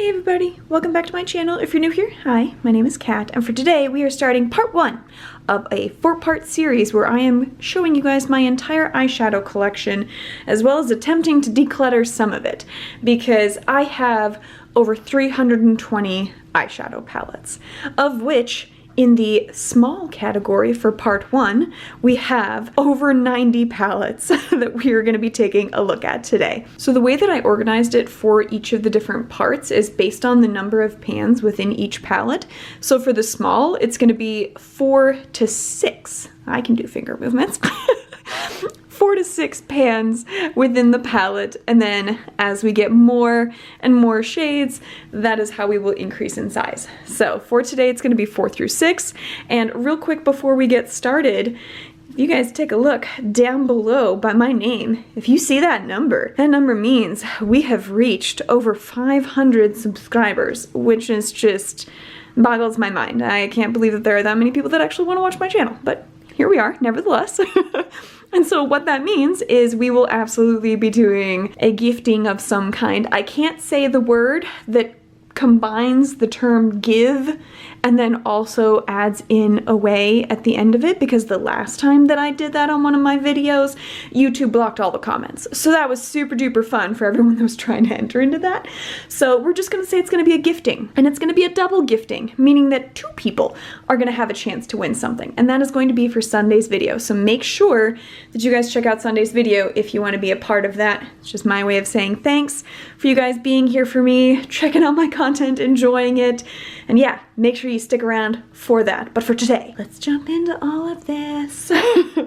Hey everybody, welcome back to my channel. If you're new here, hi, my name is Kat, and for today we are starting part 1 of a 4-part series where I am showing you guys my entire eyeshadow collection, as well as attempting to declutter some of it, because I have over 320 eyeshadow palettes, of which in the small category for part 1, we have over 90 palettes that we are going to be taking a look at today. So the way that I organized it for each of the different parts is based on the number of pans within each palette. So for the small, it's going to be 4 to 6. I can do finger movements. 4 to 6 pans within the palette, and then as we get more and more shades, that is how we will increase in size. So for today it's going to be 4 through 6, and real quick before we get started, you guys take a look down below by my name. If you see that number means we have reached over 500 subscribers, which is just boggles my mind. I can't believe that there are that many people that actually want to watch my channel, but here we are, nevertheless. And so what that means is we will absolutely be doing a gifting of some kind. I can't say the word that combines the term give and then also adds in away at the end of it, because the last time that I did that on one of my videos, YouTube blocked all the comments. So that was super duper fun for everyone that was trying to enter into that. So we're just gonna say it's gonna be a gifting, and it's gonna be a double gifting, meaning that 2 people are gonna have a chance to win something, and that is going to be for Sunday's video. So make sure that you guys check out Sunday's video if you want to be a part of that. It's just my way of saying thanks for you guys being here for me, checking out my content, enjoying it, and yeah, make sure you stick around for that. But for today, let's jump into all of this.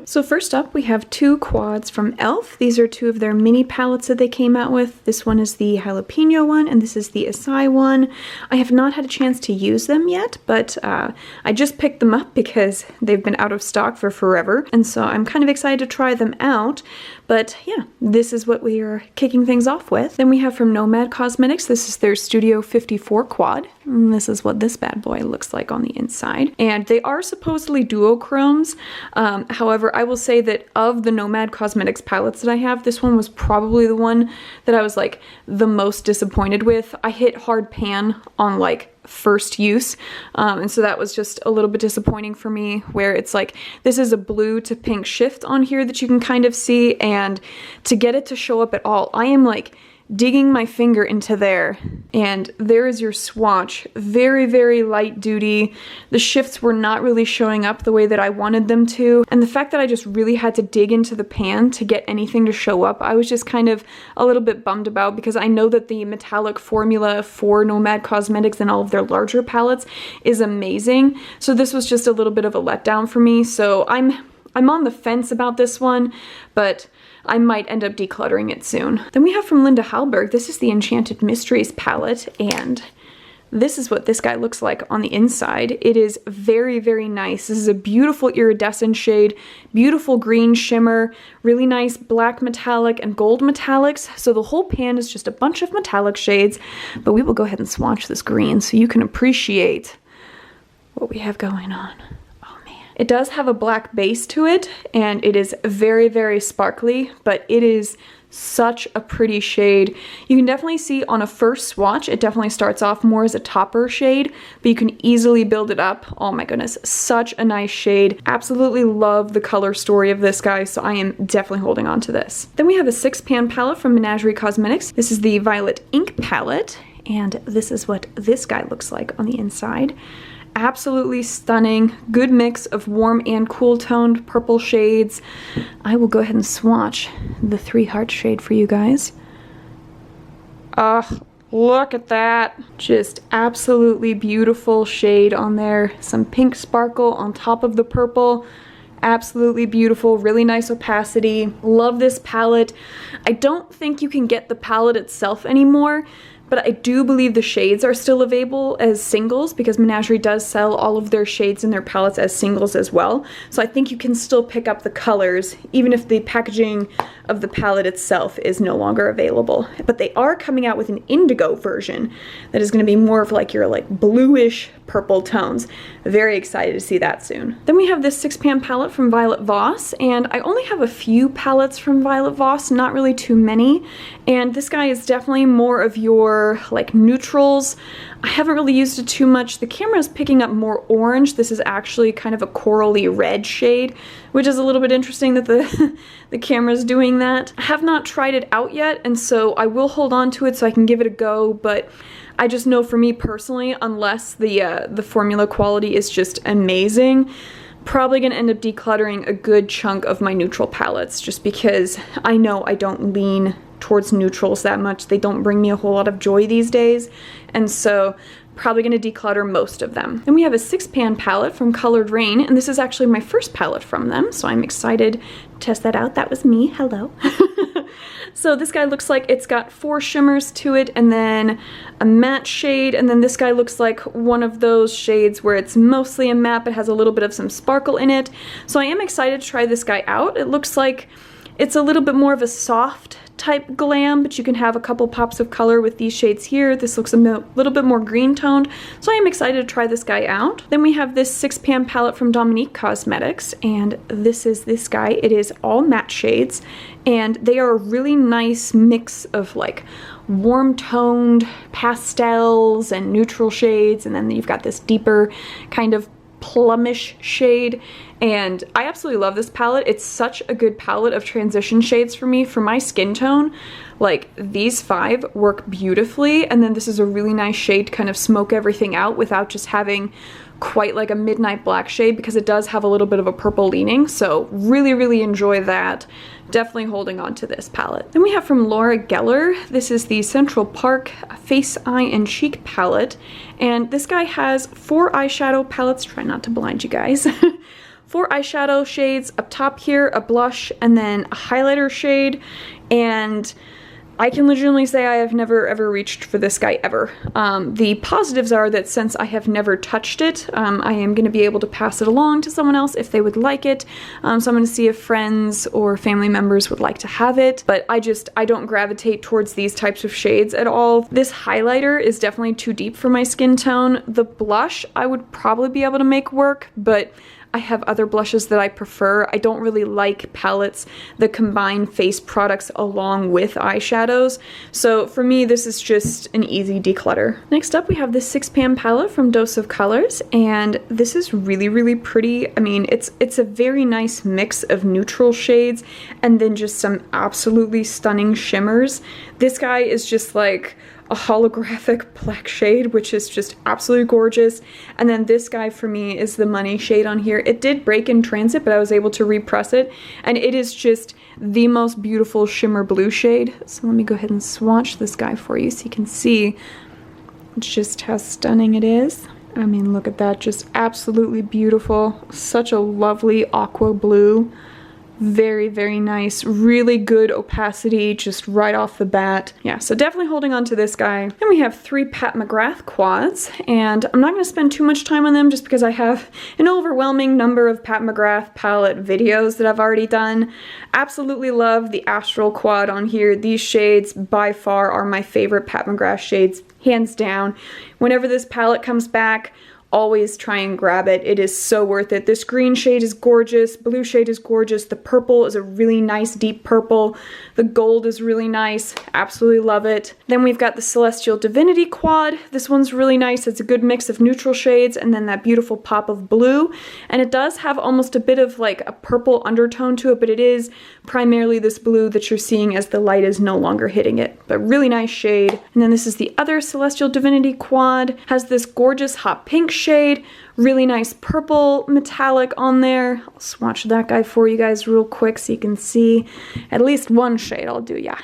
So first up, we have 2 quads from e.l.f. These are 2 of their mini palettes that they came out with. This one is the jalapeno one, and this is the acai one. I have not had a chance to use them yet, but I just picked them up because they've been out of stock for forever, and so I'm kind of excited to try them out. But yeah, this is what we are kicking things off with. Then we have from Nomad Cosmetics, this is their Studio 54 quad. And this is what this bad boy looks like on the inside. And they are supposedly duochromes. However, I will say that of the Nomad Cosmetics palettes that I have, this one was probably the one that I was like the most disappointed with. I hit hard pan on like first use, and so that was just a little bit disappointing for me, where it's like this is a blue to pink shift on here that you can kind of see, and to get it to show up at all, I am like digging my finger into there, and there is your swatch. Very, very light duty. The shifts were not really showing up the way that I wanted them to, and the fact that I just really had to dig into the pan to get anything to show up, I was just kind of a little bit bummed about, because I know that the metallic formula for Nomad Cosmetics and all of their larger palettes is amazing, so this was just a little bit of a letdown for me. So I'm on the fence about this one, but I might end up decluttering it soon. Then we have from Linda Hallberg, this is the Enchanted Mysteries palette, and this is what this guy looks like on the inside. It is very, very nice. This is a beautiful iridescent shade, beautiful green shimmer, really nice black metallic and gold metallics. So the whole pan is just a bunch of metallic shades, but we will go ahead and swatch this green so you can appreciate what we have going on. It does have a black base to it, and it is very, very sparkly, but it is such a pretty shade. You can definitely see on a first swatch, it definitely starts off more as a topper shade, but you can easily build it up. Oh my goodness, such a nice shade. Absolutely love the color story of this guy, so I am definitely holding on to this. Then we have a 6-pan palette from Menagerie Cosmetics. This is the Violet Ink palette, and this is what this guy looks like on the inside. Absolutely stunning, good mix of warm and cool toned purple shades. I will go ahead and swatch the 3 heart shade for you guys. Look at that. Just absolutely beautiful shade on there. Some pink sparkle on top of the purple. Absolutely beautiful, really nice opacity. Love this palette. I don't think you can get the palette itself anymore, but I do believe the shades are still available as singles, because Menagerie does sell all of their shades in their palettes as singles as well. So I think you can still pick up the colors, even if the packaging of the palette itself is no longer available. But they are coming out with an indigo version that is going to be more of like your like bluish purple tones. Very excited to see that soon. Then we have this 6-pan palette from Violet Voss, and I only have a few palettes from Violet Voss, not really too many. And this guy is definitely more of your more like neutrals. I haven't really used it too much. The camera is picking up more orange. This is actually kind of a corally red shade, which is a little bit interesting that the camera's doing that. I have not tried it out yet, and so I will hold on to it so I can give it a go, but I just know for me personally, unless the formula quality is just amazing, probably gonna end up decluttering a good chunk of my neutral palettes, just because I know I don't lean towards neutrals that much. They don't bring me a whole lot of joy these days, and so probably gonna declutter most of them. Then we have a 6-pan palette from Colored Rain, and this is actually my first palette from them, so I'm excited to test that out. That was me, hello. So this guy looks like it's got 4 shimmers to it, and then a matte shade, and then this guy looks like one of those shades where it's mostly a matte but has a little bit of some sparkle in it. So I am excited to try this guy out. It looks like it's a little bit more of a soft type glam, but you can have a couple pops of color with these shades here. This looks a little bit more green toned, so I am excited to try this guy out. Then we have this 6-pan palette from Dominique Cosmetics, and this is this guy. It is all matte shades, and they are a really nice mix of like warm toned pastels and neutral shades, and then you've got this deeper kind of plumish shade, and I absolutely love this palette. It's such a good palette of transition shades for me. For my skin tone, like these 5 work beautifully, and then this is a really nice shade to kind of smoke everything out without just having quite like a midnight black shade, because it does have a little bit of a purple leaning, so really enjoy that. Definitely holding on to this palette. Then we have from Laura Geller, this is the Central Park Face, Eye, and Cheek palette, and this guy has 4 eyeshadow palettes. Try not to blind you guys. 4 eyeshadow shades up top here, a blush, and then a highlighter shade, and I can legitimately say I have never ever reached for this guy ever. The positives are that since I have never touched it, I am going to be able to pass it along to someone else if they would like it. So I'm going to see if friends or family members would like to have it, but I don't gravitate towards these types of shades at all. This highlighter is definitely too deep for my skin tone. The blush I would probably be able to make work, but I have other blushes that I prefer. I don't really like palettes that combine face products along with eyeshadows. So for me, this is just an easy declutter. Next up, we have this 6-pan palette from Dose of Colors, and this is really pretty. I mean, it's a very nice mix of neutral shades and then just some absolutely stunning shimmers. This guy is just like a holographic black shade, which is just absolutely gorgeous. And then this guy for me is the money shade on here. It did break in transit, but I was able to repress it, and it is just the most beautiful shimmer blue shade. So let me go ahead and swatch this guy for you so you can see just how stunning it is. I mean, look at that, just absolutely beautiful. Such a lovely aqua blue. Very nice, really good opacity just right off the bat. Yeah, so definitely holding on to this guy. Then we have 3 Pat McGrath quads, and I'm not going to spend too much time on them just because I have an overwhelming number of Pat McGrath palette videos that I've already done. Absolutely love the Astral quad on here. These shades by far are my favorite Pat McGrath shades, hands down. Whenever this palette comes back, always try and grab it. It is so worth it. This green shade is gorgeous. Blue shade is gorgeous. The purple is a really nice deep purple. The gold is really nice. Absolutely love it. Then we've got the Celestial Divinity quad. This one's really nice. It's a good mix of neutral shades and then that beautiful pop of blue. And it does have almost a bit of like a purple undertone to it, but it is primarily this blue that you're seeing as the light is no longer hitting it. But really nice shade. And then this is the other Celestial Divinity quad. Has this gorgeous hot pink shade, really nice purple metallic on there. I'll swatch that guy for you guys real quick so you can see at least one shade. I'll do ya.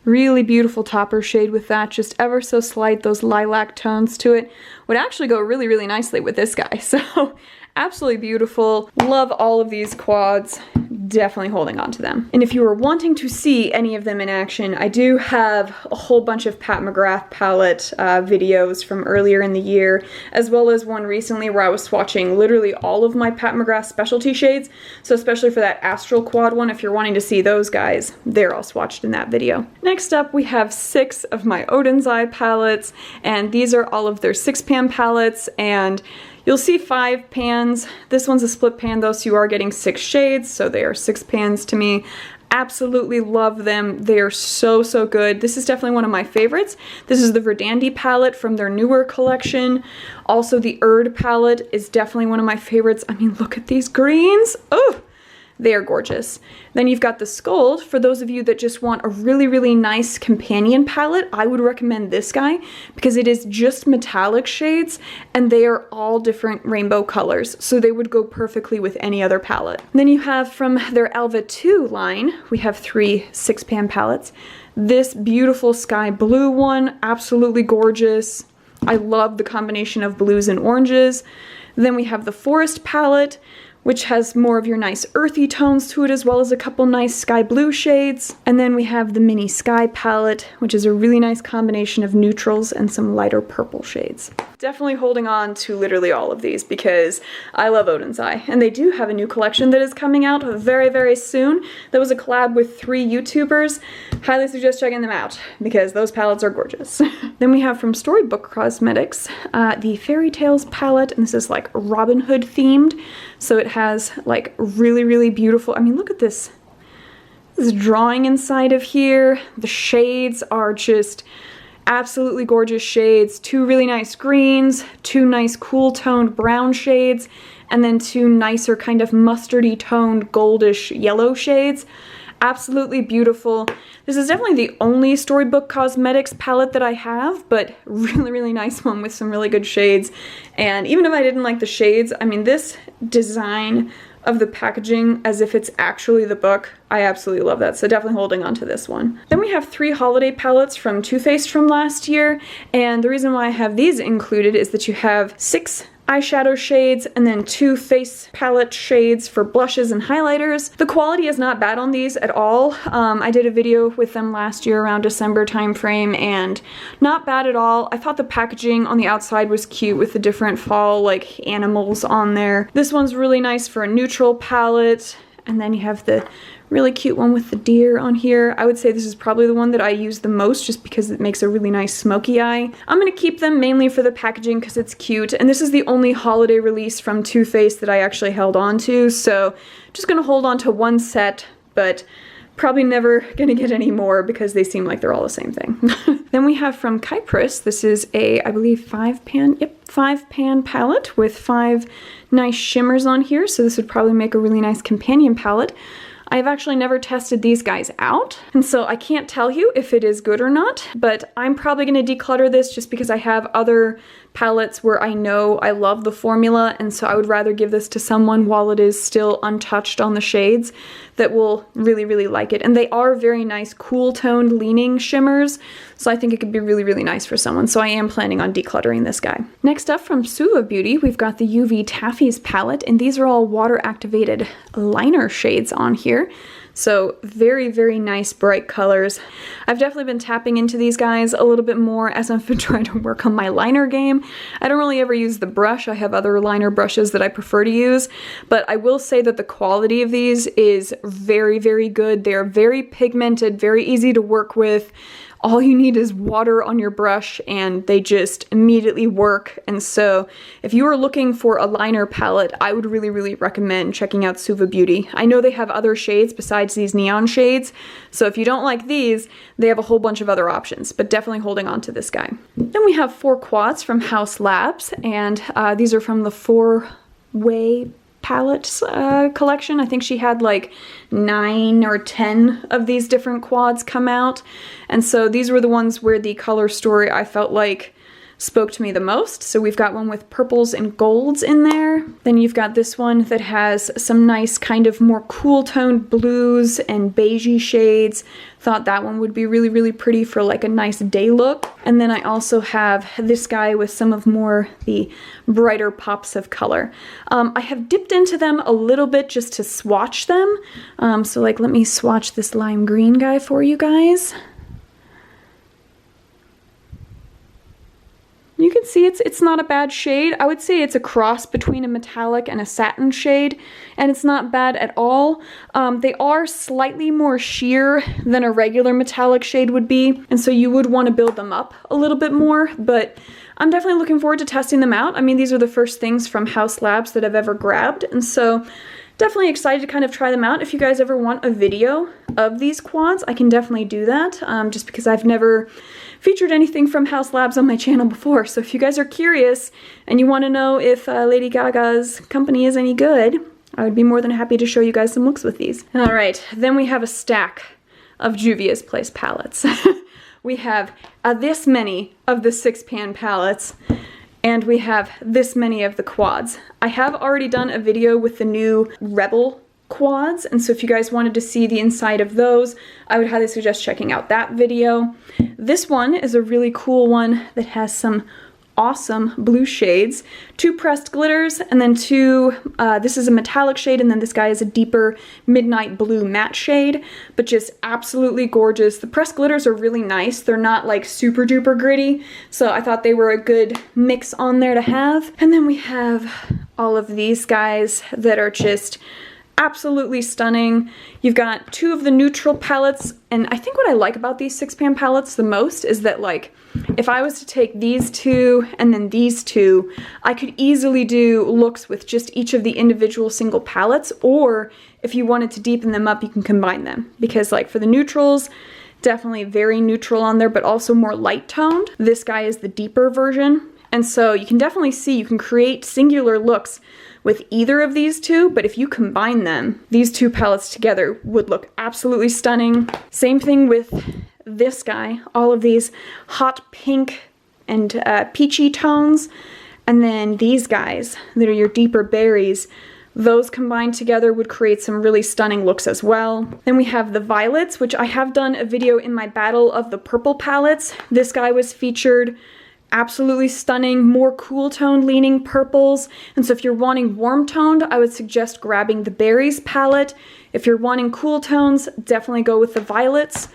Really beautiful topper shade with that, just ever so slight. Those lilac tones to it would actually go really nicely with this guy. So absolutely beautiful. Love all of these quads. Definitely holding on to them. And if you were wanting to see any of them in action, I do have a whole bunch of Pat McGrath palette videos from earlier in the year, as well as one recently where I was swatching literally all of my Pat McGrath specialty shades. So especially for that Astral quad one, if you're wanting to see those guys, they're all swatched in that video. Next up, we have 6 of my Odin's Eye palettes, and these are all of their 6-pan palettes, and you'll see 5 pans. This one's a split pan though, so you are getting 6 shades, so they are 6 pans to me. Absolutely love them. They are so, so good. This is definitely one of my favorites. This is the Verdandi palette from their newer collection. Also, the Erd palette is definitely one of my favorites. I mean, look at these greens. Oh, they are gorgeous. Then you've got the Scold. For those of you that just want a really, really nice companion palette, I would recommend this guy because it is just metallic shades and they are all different rainbow colors. So they would go perfectly with any other palette. And then you have from their Alva 2 line, we have 3 6-pan palettes. This beautiful sky blue one, absolutely gorgeous. I love the combination of blues and oranges. Then we have the Forest palette, which has more of your nice earthy tones to it, as well as a couple nice sky blue shades. And then we have the Mini Sky palette, which is a really nice combination of neutrals and some lighter purple shades. Definitely holding on to literally all of these because I love Odin's Eye. And they do have a new collection that is coming out very, very soon. That was a collab with 3 YouTubers. Highly suggest checking them out because those palettes are gorgeous. Then we have from Storybook Cosmetics, the Fairy Tales palette, and this is like Robin Hood themed. So it has like really, really beautiful, I mean, look at this. This drawing inside of here. The shades are just absolutely gorgeous shades. 2 really nice greens, 2 nice cool toned brown shades, and then 2 nicer kind of mustardy toned goldish yellow shades. Absolutely beautiful. This is definitely the only Storybook Cosmetics palette that I have, but really, really nice one with some really good shades. And even if I didn't like the shades, I mean, this design of the packaging as if it's actually the book, I absolutely love that. So definitely holding on to this one. Then we have 3 holiday palettes from Too Faced from last year. And the reason why I have these included is that you have 6 eyeshadow shades and then 2 face palette shades for blushes and highlighters. The quality is not bad on these at all. I did a video with them last year around December time frame and not bad at all. I thought the packaging on the outside was cute with the different fall like animals on there. This one's really nice for a neutral palette. And then you have the really cute one with the deer on here. I would say this is probably the one that I use the most just because it makes a really nice smoky eye. I'm going to keep them mainly for the packaging because it's cute. And this is the only holiday release from Too Faced that I actually held on to. So just going to hold on to one set, but probably never going to get any more because they seem like they're all the same thing. Then we have from Kypris, this is a, I believe, 5-pan palette with 5 nice shimmers on here. So this would probably make a really nice companion palette. I've actually never tested these guys out, and so I can't tell you if it is good or not, but I'm probably going to declutter this just because I have other palettes where I know I love the formula, and so I would rather give this to someone while it is still untouched on the shades that will really, really like it. And they are very nice, cool toned leaning shimmers, so I think it could be really, really nice for someone. So I am planning on decluttering this guy. Next up from Suva Beauty, we've got the UV Taffy's palette, and these are all water activated liner shades on here. So very, very nice bright colors. I've definitely been tapping into these guys a little bit more as I've been trying to work on my liner game. I don't really ever use the brush. I have other liner brushes that I prefer to use, but I will say that the quality of these is very, very good. They are very pigmented, very easy to work with. All you need is water on your brush and they just immediately work. And so if you are looking for a liner palette, I would really, really recommend checking out Suva Beauty. I know they have other shades besides these neon shades. So if you don't like these, they have a whole bunch of other options, but definitely holding on to this guy. Then we have 4 quads from House Labs, and these are from the 4-way palettes collection. I think she had like 9 or 10 of these different quads come out, and so these were the ones where the color story I felt like spoke to me the most. So we've got one with purples and golds in there. Then you've got this one that has some nice kind of more cool toned blues and beigey shades. Thought that one would be really, really pretty for like a nice day look. And then I also have this guy with some of more the brighter pops of color. I have dipped into them a little bit just to swatch them. So like, let me swatch this lime green guy for you guys. You can see it's not a bad shade. I would say it's a cross between a metallic and a satin shade, and it's not bad at all. They are slightly more sheer than a regular metallic shade would be, and so you would want to build them up a little bit more, but I'm definitely looking forward to testing them out. I mean, these are the first things from House Labs that I've ever grabbed, and so definitely excited to kind of try them out. If you guys ever want a video of these quads, I can definitely do that, just because I've never featured anything from Haus Labs on my channel before. So if you guys are curious and you want to know if Lady Gaga's company is any good, I would be more than happy to show you guys some looks with these. All right, then we have a stack of Juvia's Place palettes. We have this many of the 6-pan palettes, and we have this many of the quads. I have already done a video with the new Rebel quads, and so if you guys wanted to see the inside of those, I would highly suggest checking out that video. This one is a really cool one that has some awesome blue shades, 2 pressed glitters, and then 2, this is a metallic shade, and then this guy is a deeper midnight blue matte shade, but just absolutely gorgeous. The pressed glitters are really nice. They're not like super duper gritty, so I thought they were a good mix on there to have. And then we have all of these guys that are just absolutely stunning. You've got 2 of the neutral palettes, and I think what I like about these 6-pan palettes the most is that, like, if I was to take these 2 and then these 2, I could easily do looks with just each of the individual single palettes, or if you wanted to deepen them up, you can combine them. Because, like, for the neutrals, definitely very neutral on there, but also more light toned. This guy is the deeper version, and so you can definitely see you can create singular looks with either of these 2, but if you combine them, these 2 palettes together would look absolutely stunning. Same thing with this guy, all of these hot pink and peachy tones, and then these guys that are your deeper berries. Those combined together would create some really stunning looks as well. Then we have the violets, which I have done a video in my battle of the purple palettes. This guy was featured. Absolutely stunning, more cool toned leaning purples. And so if you're wanting warm toned, I would suggest grabbing the berries palette. If you're wanting cool tones, definitely go with the violets.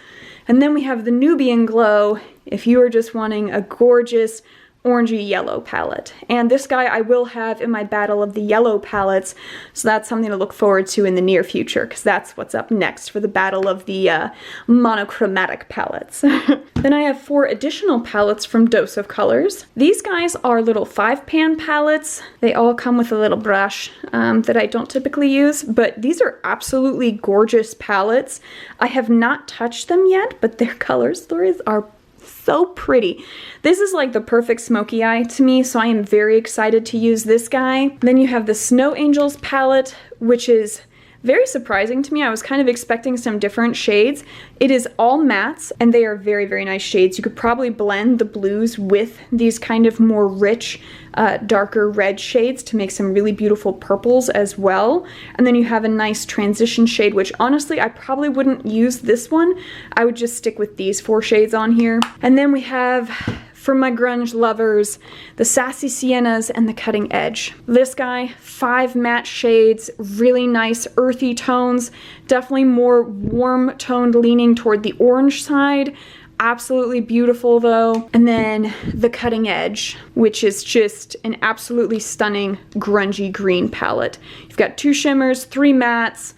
And then we have the Nubian Glow if you are just wanting a gorgeous orangey yellow palette. And this guy I will have in my battle of the yellow palettes, so that's something to look forward to in the near future, because that's what's up next for the battle of the monochromatic palettes. Then I have 4 additional palettes from Dose of Colors. These guys are little 5-pan palettes. They all come with a little brush that I don't typically use, but these are absolutely gorgeous palettes. I have not touched them yet, but their color stories are so pretty. This is like the perfect smoky eye to me, so I am very excited to use this guy. Then you have the Snow Angels palette, which is very surprising to me. I was kind of expecting some different shades. It is all mattes, and they are very, very nice shades. You could probably blend the blues with these kind of more rich, darker red shades to make some really beautiful purples as well. And then you have a nice transition shade, which honestly, I probably wouldn't use this one. I would just stick with these 4 shades on here. And then we have, for my grunge lovers, the Sassy Siennas and the Cutting Edge. This guy, 5 matte shades, really nice earthy tones, definitely more warm toned leaning toward the orange side. Absolutely beautiful though. And then the Cutting Edge, which is just an absolutely stunning grungy green palette. You've got 2 shimmers, 3 mattes,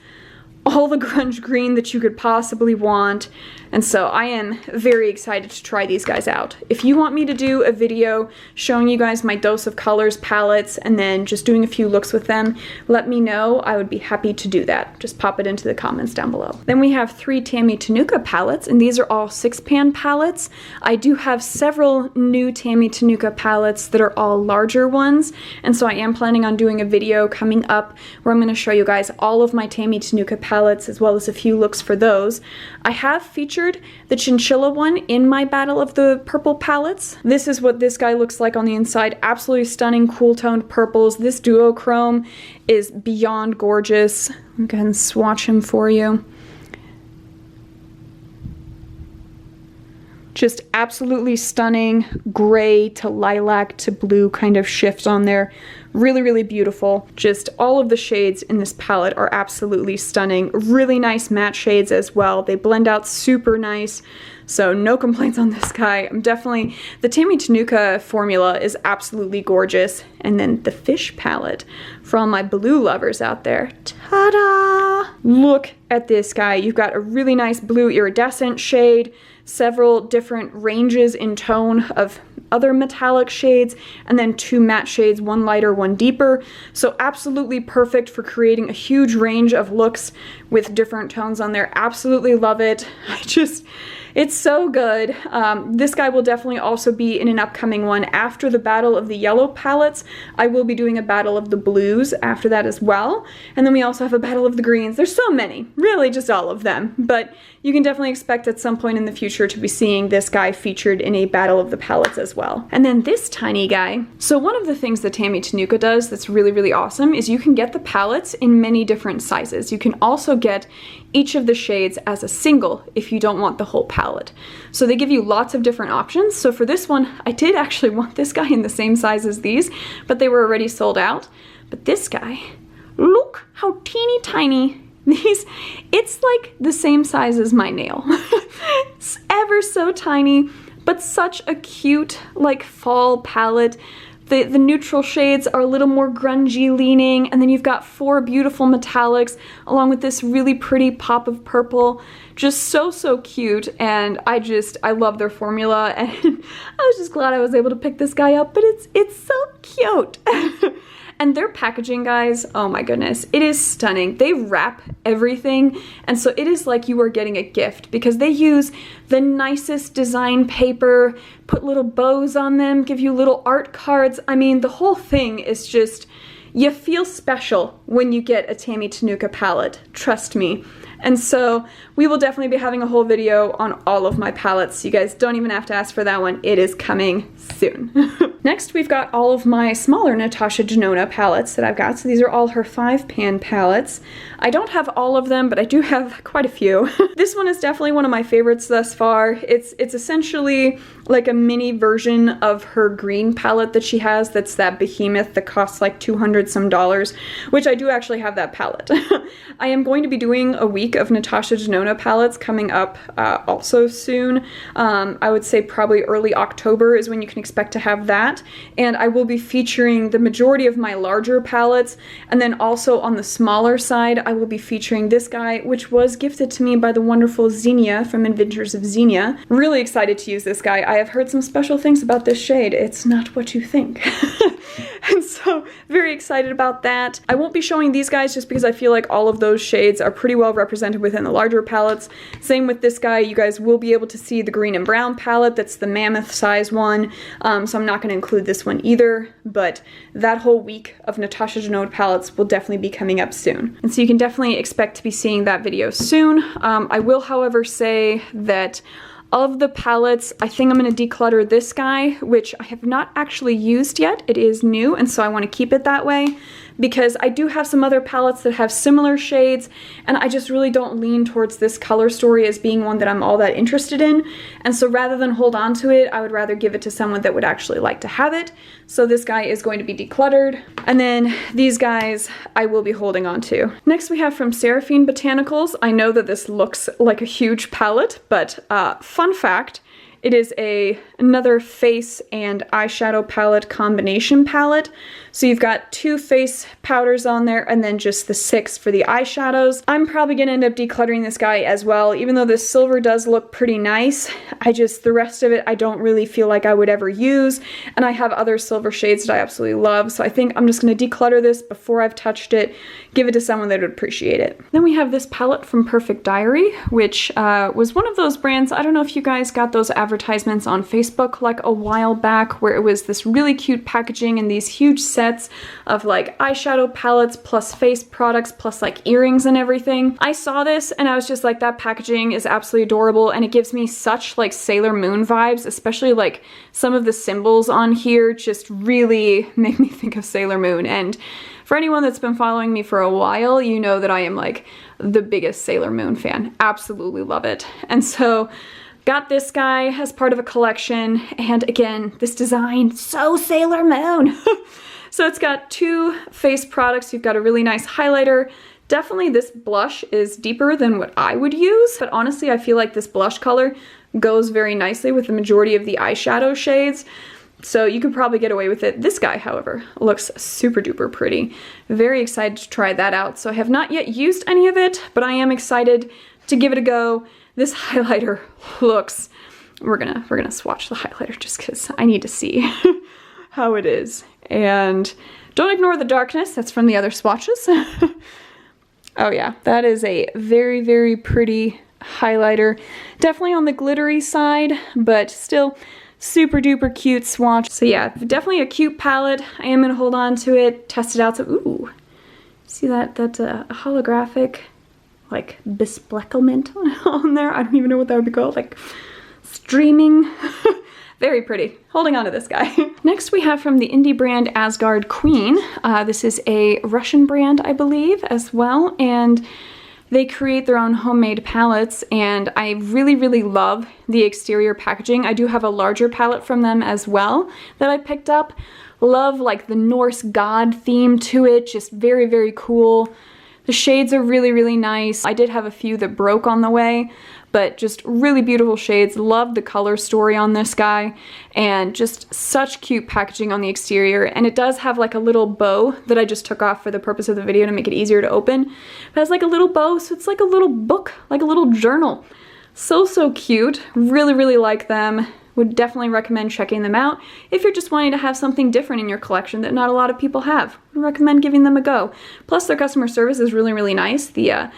all the grunge green that you could possibly want. And so I am very excited to try these guys out. If you want me to do a video showing you guys my Dose of Colors palettes and then just doing a few looks with them, let me know. I would be happy to do that. Just pop it into the comments down below. Then we have 3 Tammy Tanuka palettes, and these are all 6-pan palettes. I do have several new Tammy Tanuka palettes that are all larger ones, and so I am planning on doing a video coming up where I'm going to show you guys all of my Tammy Tanuka palettes as well as a few looks for those. I have featured the chinchilla one in my battle of the purple palettes. This is what this guy looks like on the inside. Absolutely stunning, cool toned purples. This duochrome is beyond gorgeous. I'll go ahead and swatch him for you. Just absolutely stunning gray to lilac to blue kind of shift on there. Really, really beautiful. Just all of the shades in this palette are absolutely stunning. Really nice matte shades as well. They blend out super nice. So no complaints on this guy. The Tammy Tanuka formula is absolutely gorgeous. And then the Fish palette for all my blue lovers out there. Ta-da! Look at this guy. You've got a really nice blue iridescent shade, several different ranges in tone of other metallic shades, and then 2 matte shades, 1 lighter, 1 deeper. So absolutely perfect for creating a huge range of looks with different tones on there. Absolutely love it. It's so good. This guy will definitely also be in an upcoming one after the battle of the yellow palettes. I will be doing a battle of the blues after that as well. And then we also have a battle of the greens. There's so many, really just all of them. But you can definitely expect at some point in the future to be seeing this guy featured in a battle of the palettes as well. And then this tiny guy. So one of the things that Tammy Tanuka does that's really, really awesome is you can get the palettes in many different sizes. You can also get each of the shades as a single if you don't want the whole palette. So they give you lots of different options. So for this one, I did actually want this guy in the same size as these, but they were already sold out. But this guy, look how teeny tiny these, it's like the same size as my nail. It's ever so tiny, but such a cute like fall palette. The neutral shades are a little more grungy leaning, and then you've got 4 beautiful metallics along with this really pretty pop of purple. Just so cute, and I love their formula, and I was just glad I was able to pick this guy up, but it's so cute. And their packaging, guys, oh my goodness, it is stunning. They wrap everything, and so it is like you are getting a gift because they use the nicest design paper, put little bows on them, give you little art cards. I mean, the whole thing is just, you feel special when you get a Tammy Tanuka palette, trust me. And so we will definitely be having a whole video on all of my palettes. You guys don't even have to ask for that one. It is coming soon. Next, we've got all of my smaller Natasha Denona palettes that I've got. So these are all her 5-pan palettes. I don't have all of them, but I do have quite a few. This one is definitely one of my favorites thus far. It's essentially like a mini version of her green palette that she has. That's that behemoth that costs like $200 some, which I do actually have that palette. I am going to be doing a week of Natasha Denona palettes coming up also soon. I would say probably early October is when you can expect to have that. And I will be featuring the majority of my larger palettes. And then also on the smaller side, I will be featuring this guy, which was gifted to me by the wonderful Xenia from Adventures of Xenia. Really excited to use this guy. I have heard some special things about this shade. It's not what you think. And so very excited about that. I won't be showing these guys just because I feel like all of those shades are pretty well represented within the larger palettes. Same with this guy. You guys will be able to see the green and brown palette. That's the mammoth size one. So I'm not going to include this one either, but that whole week of Natasha Denona palettes will definitely be coming up soon. And so you can definitely expect to be seeing that video soon. I will, however, say that of the palettes, I think I'm going to declutter this guy, which I have not actually used yet. It is new, and so I want to keep it that way because I do have some other palettes that have similar shades, and I just really don't lean towards this color story as being one that I'm all that interested in. And so rather than hold on to it, I would rather give it to someone that would actually like to have it. So this guy is going to be decluttered. And then these guys I will be holding on to. Next we have from Seraphine Botanicals. I know that this looks like a huge palette, but fun fact, it is another face and eyeshadow palette combination palette. So you've got 2 face powders on there and then just the 6 for the eyeshadows. I'm probably gonna end up decluttering this guy as well, even though this silver does look pretty nice. The rest of it I don't really feel like I would ever use, and I have other silver shades that I absolutely love, so I think I'm just gonna declutter this before I've touched it, give it to someone that would appreciate it. Then we have this palette from Perfect Diary, which was one of those brands. I don't know if you guys got those advertisements on Facebook like a while back where it was this really cute packaging and these huge sets of like eyeshadow palettes plus face products plus like earrings and everything. I saw this and I was just like, that packaging is absolutely adorable, and it gives me such like Sailor Moon vibes, especially like some of the symbols on here just really make me think of Sailor Moon. And for anyone that's been following me for a while, you know that I am like the biggest Sailor Moon fan. Absolutely love it. And so got this guy as part of a collection, and again, this design, so Sailor Moon. So it's got 2 face products. You've got a really nice highlighter. Definitely this blush is deeper than what I would use, but honestly I feel like this blush color goes very nicely with the majority of the eyeshadow shades. So you could probably get away with it. This guy, however, looks super duper pretty. Very excited to try that out. So I have not yet used any of it, but I am excited to give it a go. This highlighter looks we're gonna swatch the highlighter just because I need to see how it is. And don't ignore the darkness, that's from the other swatches. Oh yeah, that is a very, very pretty highlighter. Definitely on the glittery side, but still super duper cute swatch. So yeah, definitely a cute palette. I am gonna hold on to it, test it out. So, ooh, see that? That's a holographic, like, bespecklement on there. I don't even know what that would be called, like streaming. Very pretty. Holding on to this guy. Next we have from the indie brand Asgard Queen. This is a Russian brand, I believe, as well, and they create their own homemade palettes, and I really, really love the exterior packaging. I do have a larger palette from them as well that I picked up. Love, like, the Norse god theme to it, just very, very cool. The shades are really, really nice. I did have a few that broke on the way, but just really beautiful shades. Love the color story on this guy, and just such cute packaging on the exterior. And it does have like a little bow that I just took off for the purpose of the video to make it easier to open. It has like a little bow, so it's like a little book, like a little journal. So, so cute. Really, really like them. Would definitely recommend checking them out if you're just wanting to have something different in your collection that not a lot of people have. I recommend giving them a go. Plus their customer service is really, really nice. The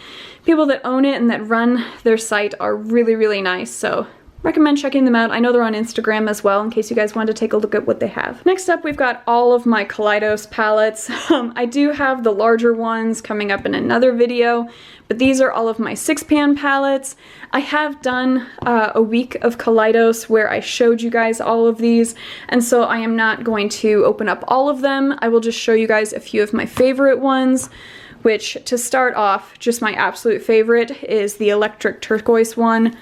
people that own it and that run their site are really, really nice, so recommend checking them out. I know they're on Instagram as well, in case you guys want to take a look at what they have. Next up, we've got all of my Collidos palettes. I do have the larger ones coming up in another video, but these are all of my 6-pan palettes. I have done a week of Collidos where I showed you guys all of these, and so I am not going to open up all of them. I will just show you guys a few of my favorite ones, which, to start off, just my absolute favorite is the electric turquoise one.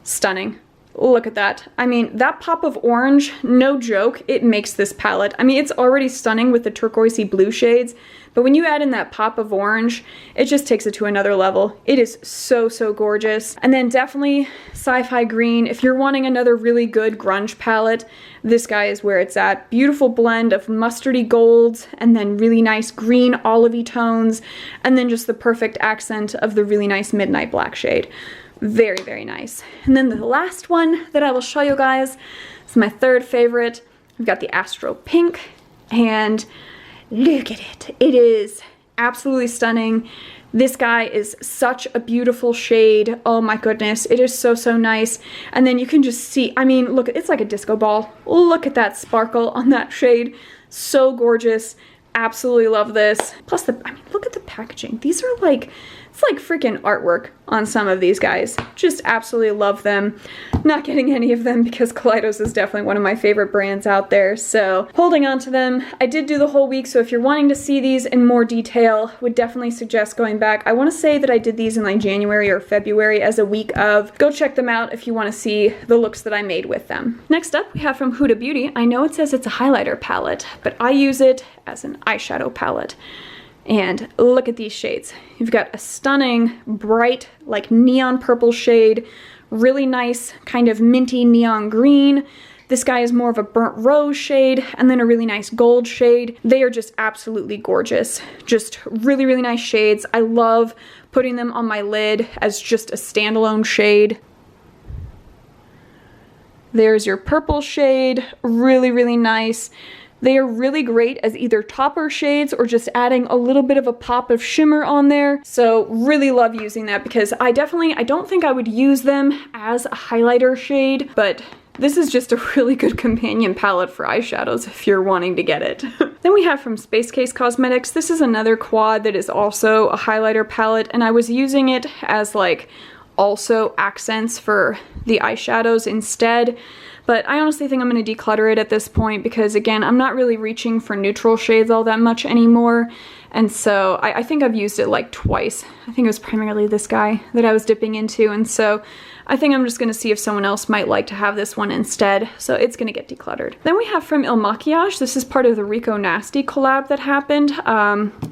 Stunning. Look at that. I mean, that pop of orange, no joke, it makes this palette. I mean, it's already stunning with the turquoisey blue shades, but when you add in that pop of orange, it just takes it to another level. It is so, so gorgeous. And then definitely sci-fi green. If you're wanting another really good grunge palette, this guy is where it's at. Beautiful blend of mustardy golds, and then really nice green olivey tones, and then just the perfect accent of the really nice midnight black shade. Very, very nice. And then the last one that I will show you guys is my third favorite. We've got the Astro Pink, and look at it. It is absolutely stunning. This guy is such a beautiful shade. Oh my goodness, it is so, so nice. And then you can just see, I mean, look, it's like a disco ball. Look at that sparkle on that shade. So gorgeous. Absolutely love this. Plus, I mean, look at the packaging. These are like, it's like freaking artwork on some of these guys. Just absolutely love them. Not getting any of them because Collidos is definitely one of my favorite brands out there, so holding on to them. I did do the whole week, so if you're wanting to see these in more detail, would definitely suggest going back. I want to say that I did these in like January or February as a week of. Go check them out if you want to see the looks that I made with them. Next up, we have from Huda Beauty. I know it says it's a highlighter palette, but I use it as an eyeshadow palette. And look at these shades. You've got a stunning, bright, like neon purple shade, really nice kind of minty neon green. This guy is more of a burnt rose shade, and then a really nice gold shade. They are just absolutely gorgeous. Just really, really nice shades. I love putting them on my lid as just a standalone shade. There's your purple shade, really, really nice. They are really great as either topper shades or just adding a little bit of a pop of shimmer on there. So really love using that because I don't think I would use them as a highlighter shade, but this is just a really good companion palette for eyeshadows if you're wanting to get it. Then we have from Space Case Cosmetics. This is another quad that is also a highlighter palette, and I was using it as like also accents for the eyeshadows instead. But I honestly think I'm going to declutter it at this point because, again, I'm not really reaching for neutral shades all that much anymore. And so I think I've used it like twice. I think it was primarily this guy that I was dipping into. And so I think I'm just going to see if someone else might like to have this one instead. So it's going to get decluttered. Then we have from Il Maquillage. This is part of the Rico Nasty collab that happened.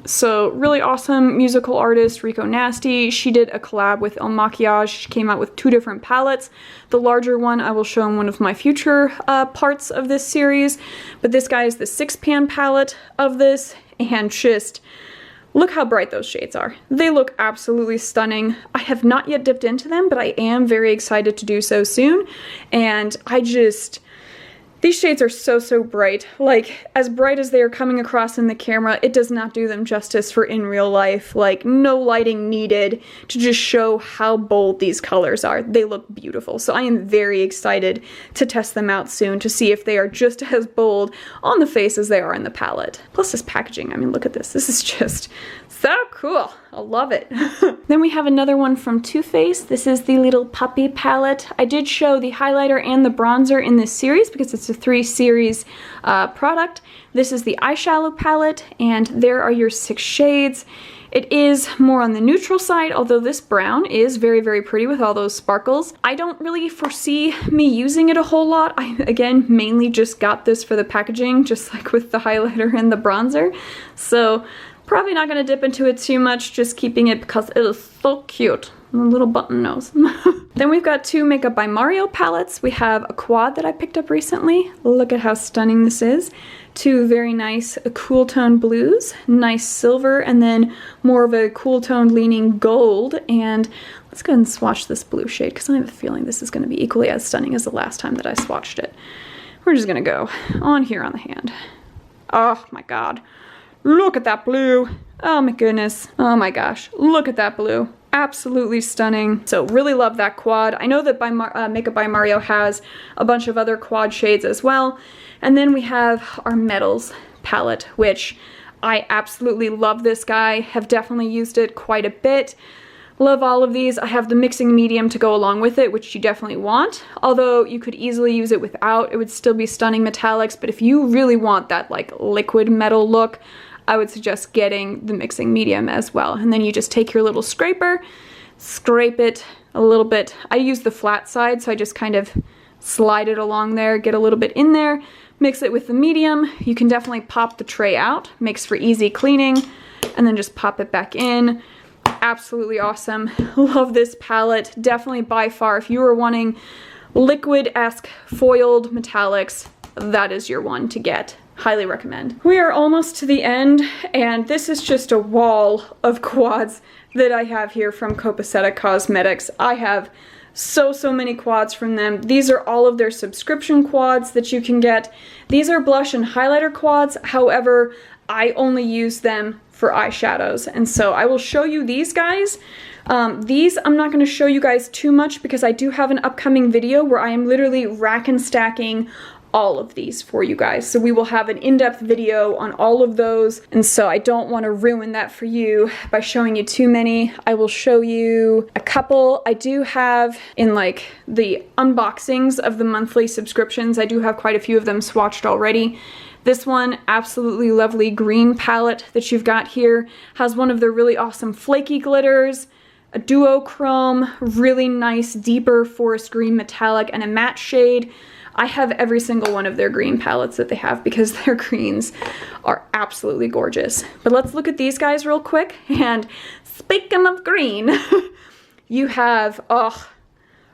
So really awesome musical artist, Rico Nasty. She did a collab with Il Maquillage. She came out with 2 different palettes. The larger one I will show in one of my future parts of this series. But this guy is the 6-pan palette of this. And just, Look how bright those shades are. They look absolutely stunning. I have not yet dipped into them, but I am very excited to do so soon. And these shades are so bright. Like, as bright as they are coming across in the camera, it does not do them justice for in real life. Like, no lighting needed to just show how bold these colors are. They look beautiful. So I am very excited to test them out soon to see if they are just as bold on the face as they are in the palette. Plus this packaging, I mean, look at this. This is just so cool. I love it. Then we have another one from Too Faced. This is the little puppy palette. I did show the highlighter and the bronzer in this series because it's a 3-series product. This is the eyeshadow palette, and there are your 6 shades. It is more on the neutral side, although this brown is very pretty with all those sparkles. I don't really foresee me using it a whole lot. I, again, mainly just got this for the packaging, just like with the highlighter and the bronzer. So probably not going to dip into it too much, just keeping it because it is so cute. A little button nose. Then we've got 2 Makeup by Mario palettes. We have a quad that I picked up recently. Look at how stunning this is. 2 very nice cool tone blues, nice silver, and then more of a cool tone leaning gold. And let's go ahead and swatch this blue shade because I have a feeling this is going to be equally as stunning as the last time that I swatched it. We're just going to go on here on the hand. Oh my god. Look at that blue. Oh my goodness. Oh my gosh. Look at that blue. Absolutely stunning. So really love that quad. I know that Makeup by Mario has a bunch of other quad shades as well. And then we have our Metals palette, which I absolutely love this guy. Have definitely used it quite a bit. Love all of these. I have the mixing medium to go along with it, which you definitely want. Although you could easily use it without. It would still be stunning metallics. But if you really want that like liquid metal look, I would suggest getting the mixing medium as well. And then you just take your little scraper, scrape it a little bit. I use the flat side, so I just kind of slide it along there, get a little bit in there, mix it with the medium. You can definitely pop the tray out, makes for easy cleaning, and then just pop it back in. Absolutely awesome. Love this palette. Definitely by far, if you are wanting liquid-esque foiled metallics, that is your one to get. Highly recommend. We are almost to the end, and this is just a wall of quads that I have here from Copaceta Cosmetics. I have so many quads from them. These are all of their subscription quads that you can get. These are blush and highlighter quads. However, I only use them for eyeshadows, and so I will show you these guys. These I'm not going to show you guys too much because I do have an upcoming video where I am literally rack and stacking all of these for you guys. So we will have an in-depth video on all of those, and so I don't want to ruin that for you by showing you too many. I will show you a couple. I do have in like the unboxings of the monthly subscriptions, I do have quite a few of them swatched already. This one, absolutely lovely green palette that you've got here, has one of their really awesome flaky glitters, a duochrome, really nice deeper forest green metallic, and a matte shade. I have every single one of their green palettes that they have because their greens are absolutely gorgeous. But let's look at these guys real quick. And speaking of green, you have, oh,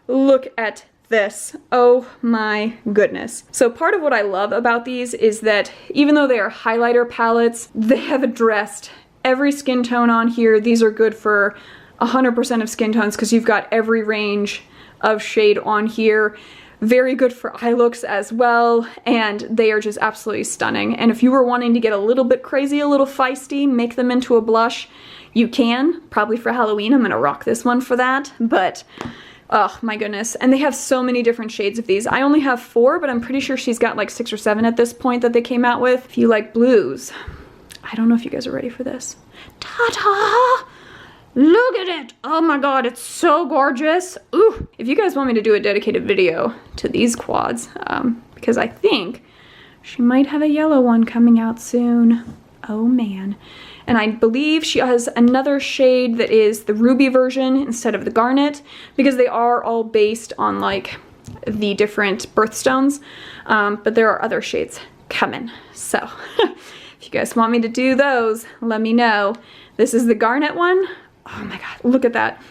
look at this. Oh my goodness. So part of what I love about these is that even though they are highlighter palettes, they have addressed every skin tone on here. These are good for 100% of skin tones because you've got every range of shade on here. Very good for eye looks as well, and they are just absolutely stunning. And if you were wanting to get a little bit crazy, a little feisty, make them into a blush, you can. Probably for Halloween, I'm gonna rock this one for that, but oh my goodness. And they have so many different shades of these. I only have 4, but I'm pretty sure she's got like 6 or 7 at this point that they came out with. If you like blues, I don't know if you guys are ready for this. Ta-da! Look at it! Oh my god, it's so gorgeous! Ooh! If you guys want me to do a dedicated video to these quads, because I think she might have a yellow one coming out soon. Oh man. And I believe she has another shade that is the ruby version instead of the garnet, because they are all based on like the different birthstones, but there are other shades coming. So, if you guys want me to do those, let me know. This is the garnet one. Oh my god, look at that.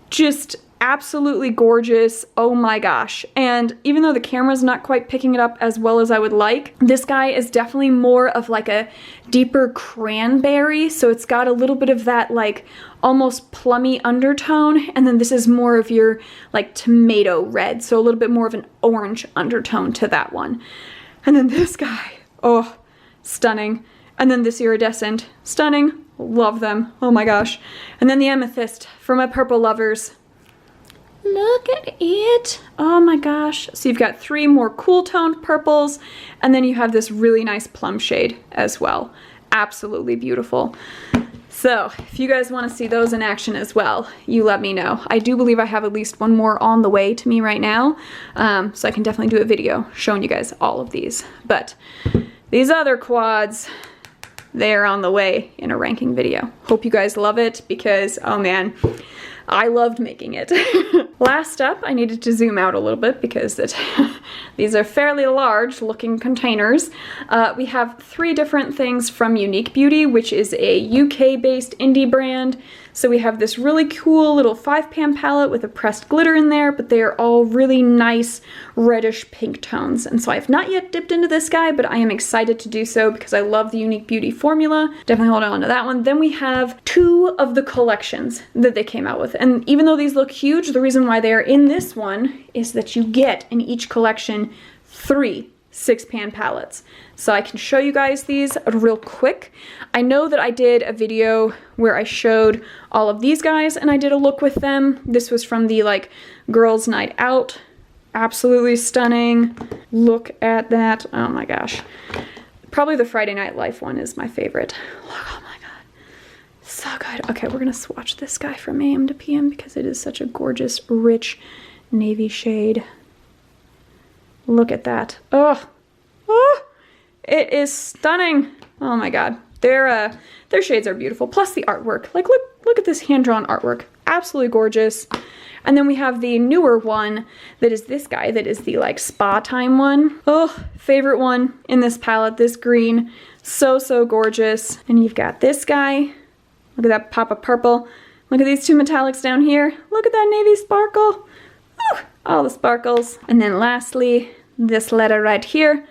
Just absolutely gorgeous. Oh my gosh. And even though the camera's not quite picking it up as well as I would like, this guy is definitely more of like a deeper cranberry. So it's got a little bit of that like almost plummy undertone. And then this is more of your like tomato red. So a little bit more of an orange undertone to that one. And then this guy, oh, stunning. And then this iridescent, stunning. Love them. Oh my gosh. And then the amethyst for my purple lovers. Look at it. Oh my gosh. So you've got 3 more cool toned purples, and then you have this really nice plum shade as well. Absolutely beautiful. So if you guys want to see those in action as well, you let me know. I do believe I have at least 1 more on the way to me right now. So I can definitely do a video showing you guys all of these. But these other quads, they're on the way in a ranking video. Hope you guys love it because, oh man, I loved making it. Last up, I needed to zoom out a little bit because these are fairly large looking containers. We have 3 different things from Unique Beauty, which is a UK-based indie brand. So we have this really cool little 5-pan palette with a pressed glitter in there, but they are all really nice reddish pink tones. And so I have not yet dipped into this guy, but I am excited to do so because I love the Unique Beauty formula. Definitely hold on to that one. Then we have 2 of the collections that they came out with. And even though these look huge, the reason why they are in this one is that you get in each collection 3 6-pan palettes. So I can show you guys these real quick. I know that I did a video where I showed all of these guys and I did a look with them. This was from the like girls' night out. Absolutely stunning. Look at that. Oh my gosh. Probably the Friday Night Life one is my favorite. Look, oh my god. So good. Okay, we're gonna swatch this guy from AM to PM because it is such a gorgeous, rich navy shade. Look at that. Oh, oh, it is stunning. Oh my god. Their shades are beautiful. Plus the artwork. Like look at this hand-drawn artwork. Absolutely gorgeous. And then we have the newer one that is this guy, that is the like spa time one. Oh, favorite one in this palette, this green. So, so gorgeous. And you've got this guy. Look at that pop of purple. Look at these 2 metallics down here. Look at that navy sparkle. Woo, all the sparkles. And then lastly, this letter right here.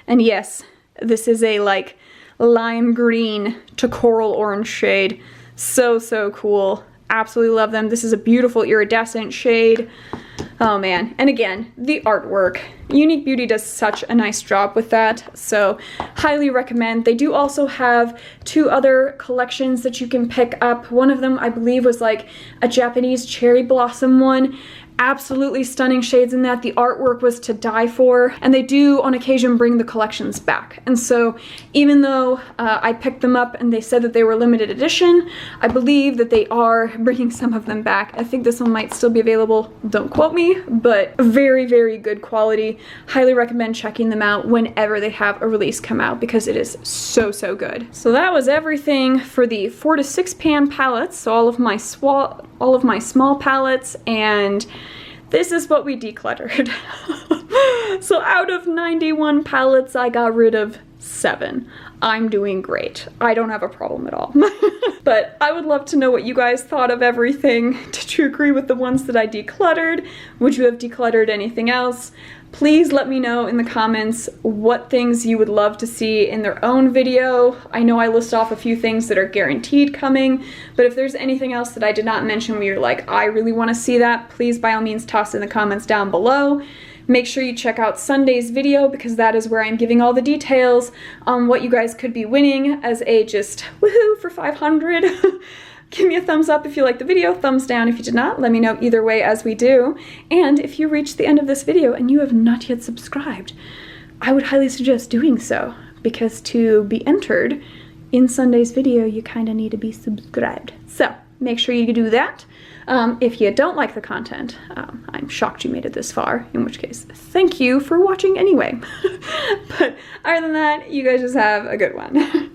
And yes, this is a like lime green to coral orange shade. So, so cool. Absolutely love them. This is a beautiful iridescent shade. Oh man. And again, the artwork. Unique Beauty does such a nice job with that. So highly recommend. They do also have 2 other collections that you can pick up. One of them I believe was like a Japanese cherry blossom one. Absolutely stunning shades in that. The artwork was to die for, and they do on occasion bring the collections back. And so even though I picked them up and they said that they were limited edition, I believe that they are bringing some of them back. I think this one might still be available, don't quote me, but very, very good quality. Highly recommend checking them out whenever they have a release come out because it is so, so good. So that was everything for the 4 to 6 pan palettes, so all of my small palettes, and this is what we decluttered. So out of 91 palettes, I got rid of 7. I'm doing great. I don't have a problem at all. But I would love to know what you guys thought of everything. Did you agree with the ones that I decluttered? Would you have decluttered anything else? Please let me know in the comments what things you would love to see in their own video. I know I list off a few things that are guaranteed coming, but if there's anything else that I did not mention where you're like, I really want to see that, please by all means toss it in the comments down below. Make sure you check out Sunday's video because that is where I'm giving all the details on what you guys could be winning as a just woohoo for 500. Give me a thumbs up if you liked the video, thumbs down if you did not. Let me know either way as we do. And if you reached the end of this video and you have not yet subscribed, I would highly suggest doing so because to be entered in Sunday's video, you kind of need to be subscribed. So make sure you do that. If you don't like the content, I'm shocked you made it this far, in which case, thank you for watching anyway. But other than that, you guys just have a good one.